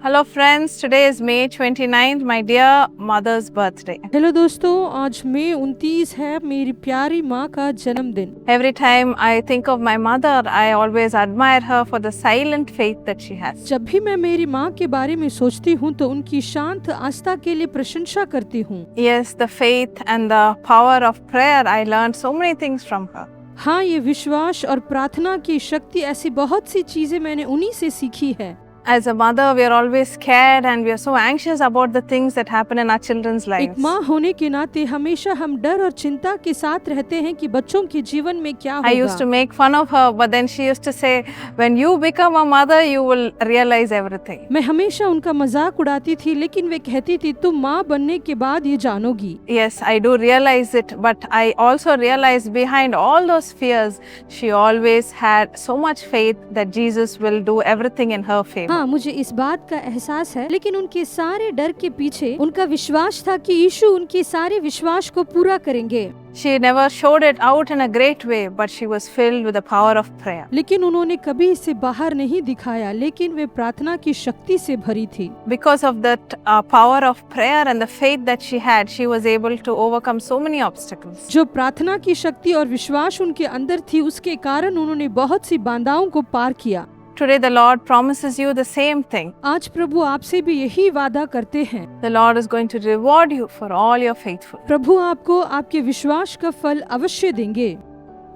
Hello friends, today is May 29th, my dear mother's birthday. Hello दोस्तों, आज मई 29 है, मेरी प्यारी माँ का जन्मदिन। Every time I think of my mother, I always admire her for the silent faith that she has. जब भी मैं मेरी माँ के बारे में सोचती हूँ तो उनकी शांत आस्था के लिए प्रशंसा करती हूँ। Yes, the faith and the power of prayer, I learned so many things from her. हाँ, ये विश्वास और प्रार्थना की शक्ति, ऐसी बहुत सी चीजें मैंने उन्हीं से सीखी है। As a mother, we are always scared and we are so anxious about the things that happen in our children's एक lives. माँ होने के नाते हमेशा हम डर और चिंता के साथ रहते हैं कि बच्चों के जीवन में क्या I used to होगा। make fun of her, but then she used to say, when you become a mother, you will realize everything. मैं हमेशा उनका मजाक उड़ाती थी, लेकिन वे कहती थी तुम माँ बनने के बाद ये जानोगी। Yes, I do realize it, but I also realize behind all those fears, she always had so much faith that Jesus will do everything in her favor. हाँ, मुझे इस बात का एहसास है, लेकिन उनके सारे डर के पीछे उनका विश्वास था कि यीशु उनके सारे विश्वास को पूरा करेंगे। She never showed it out in a great way, but she was filled with the power of prayer. लेकिन उन्होंने कभी इसे बाहर नहीं दिखाया, लेकिन वे प्रार्थना की शक्ति से भरी थी। Because of that power of prayer and the faith that she had, she was able to overcome so many obstacles. जो प्रार्थना की शक्ति और विश्वास उनके अंदर थी, उसके कारण उन्होंने बहुत सी बाधाओं को पार किया। Today the Lord promises you the same thing. आज प्रभु आपसे भी यही वादा करते हैं। The Lord is going to reward you for all your faithfulness. प्रभु आपको आपके विश्वास का फल अवश्य देंगे।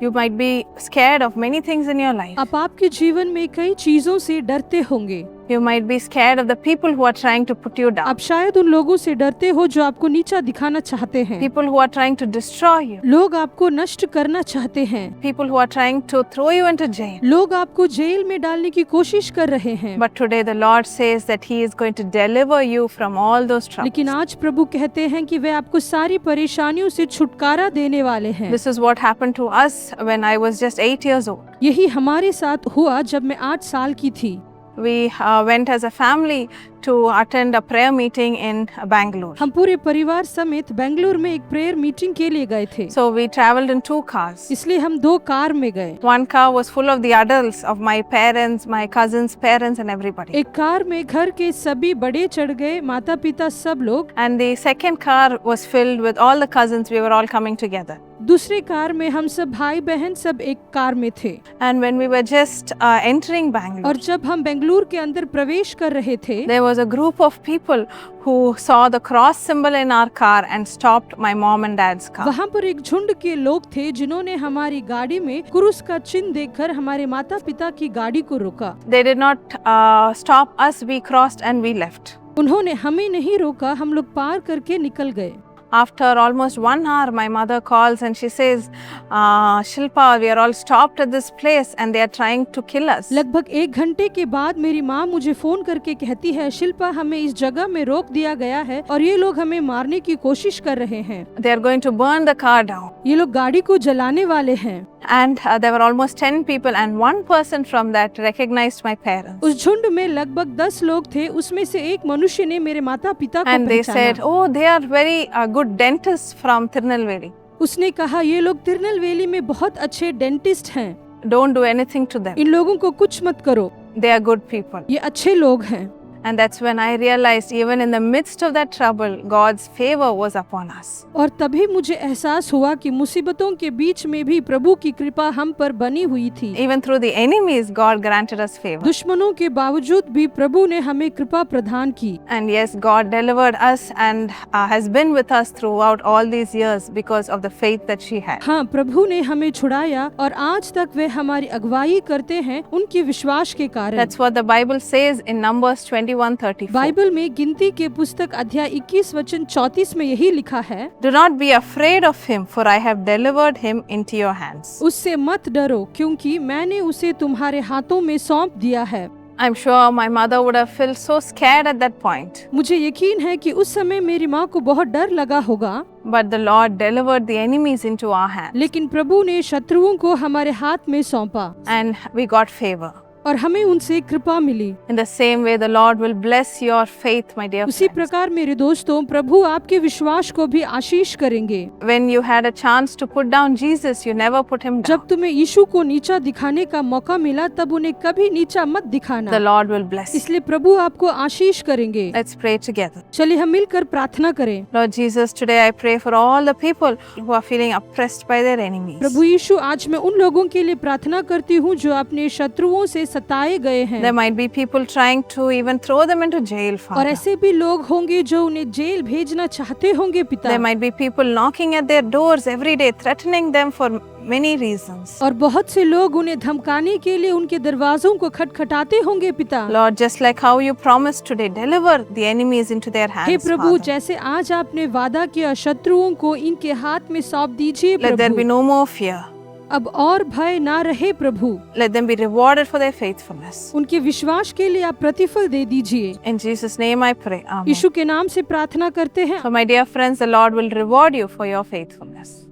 You might be scared of many things in your life. आप आपके जीवन में कई चीजों से डरते होंगे। You might be scared of the people who are trying to put you down. आप शायद उन लोगों से डरते हो जो आपको नीचा दिखाना चाहते हैं। People who are trying to destroy you. लोग आपको नष्ट करना चाहते हैं। People who are trying to throw you into jail. लोग आपको जेल में डालने की कोशिश कर रहे हैं। But today the Lord says that He is going to deliver you from all those troubles. लेकिन आज प्रभु कहते हैं कि वे आपको सारी परेशानियों से छुटकारा देने वाले हैं। This is what happened to us when I was just 8 years old. यही हमारे साथ हुआ जब मैं 8 साल की थी। We went as a family to attend a prayer meeting in Bangalore. हम पूरे परिवार समेत बेंगलुरु में एक प्रेयर मीटिंग के लिए गए थे। So we traveled in 2 cars. इसलिए हम 2 कार में गए। One car was full of the adults of my parents, my cousins' parents and everybody. एक कार में घर के सभी बड़े चढ़ गए, माता पिता सब लोग। And the second car was filled with all the cousins. We were all coming together. दूसरे कार में हम सब भाई बहन सब एक कार में थे। And when we were just entering Bangalore, और जब हम बेंगलुरु के अंदर प्रवेश कर रहे थे, there was a group of people who saw the cross symbol in our car and stopped my mom and dad's car. वहाँ पर एक झुंड के लोग थे जिन्होंने हमारी गाड़ी में क्रूस का चिन्ह देखकर हमारे माता पिता की गाड़ी को रोका। They did not stop us. We crossed and we left. उन्होंने हमें नहीं रोका, हम लोग पार करके निकल गए। After almost 1 hour, my mother calls and she says, Shilpa, we are all stopped at this place and they are trying to kill us. लगभग 1 घंटे के बाद मेरी माँ मुझे फोन करके कहती है, शिल्पा, हमें इस जगह में रोक दिया गया है और ये लोग हमें मारने की कोशिश कर रहे हैं। They are going to burn the car down. ये लोग गाड़ी को जलाने वाले हैं। And there were almost 10 people and one person from that recognized my parents. उस झुंड में लगभग 10 लोग थे, उसमें से एक मनुष्य ने मेरे माता पिता को And they said, पहचाना। oh, they are very good dentists from Tirunelveli. उसने कहा, ये लोग तिरुनेलवेली में बहुत अच्छे डेंटिस्ट हैं। Don't do anything to them. इन लोगों को कुछ मत करो, They are good people. ये अच्छे लोग हैं। And that's when I realized even in the midst of that trouble, God's favor was upon us. और तभी मुझे एहसास हुआ कि मुसीबतों के बीच में भी प्रभु की कृपा हम पर बनी हुई थी। Even through the enemies, God granted us favor. दुश्मनों के बावजूद भी प्रभु ने हमें कृपा प्रदान की। And yes, God delivered us and has been with us throughout all these years because of the faith that she had. हाँ, प्रभु ने हमें छुड़ाया और आज तक वे हमारी अगुवाई करते हैं उनके विश्वास के कारण। That's what the Bible says in Numbers 21:34. Bible में गिनती के पुस्तक अध्याय 21 वचन 34 में यही लिखा है, Do not be afraid of him, for I have delivered him into your hands. उससे मत डरो क्योंकि मैंने उसे तुम्हारे हाथों में सौंप दिया है। I'm sure my mother would have felt so scared at that point. मुझे यकीन है कि उस समय मेरी माँ को बहुत डर लगा होगा, But the Lord delivered the enemies into our hands. लेकिन प्रभु ने शत्रुओं को हमारे हाथ में सौंपा And we got favor. और हमें उनसे कृपा मिली। In the same way, the Lord will bless your faith, my dear उसी friends. प्रकार मेरे दोस्तों, प्रभु आपके विश्वास को भी आशीष करेंगे। When you had a chance to put down Jesus, you never put him down. जब तुम्हें यीशु को नीचा दिखाने का मौका मिला, तब उन्हें कभी नीचा मत The दिखाना। Lord will bless you. इसलिए प्रभु आपको आशीष करेंगे। Let's pray together. चलिए हम मिलकर प्रार्थना करें। Lord Jesus, today I pray for all the people who are feeling oppressed by their enemies. प्रभु यीशु, आज मैं उन लोगों के लिए प्रार्थना करती हूँ जो अपने शत्रुओं से सताए गए हैं। There might be people trying to even throw them into jail, और Father. ऐसे भी लोग होंगे जो उन्हें जेल भेजना चाहते होंगे पिता। There might be people knocking at their doors every day, threatening them for many reasons. और बहुत से लोग उन्हें धमकाने के लिए उनके दरवाजों को खटखटाते होंगे पिता। Lord, just like how you promised today, deliver the enemies into their hey hands, Prabhu, Father. जैसे आज आपने वादा किया, शत्रुओं को इनके हाथ में सौंप दीजिए Let there be Prabhu. no more fear. अब और भय ना रहे प्रभु। Let them be rewarded for their faithfulness. उनके विश्वास के लिए आप प्रतिफल दे दीजिए। In Jesus' name I pray. Amen. यीशु के नाम से प्रार्थना करते हैं। So my dear friends, the Lord will reward you for your faithfulness.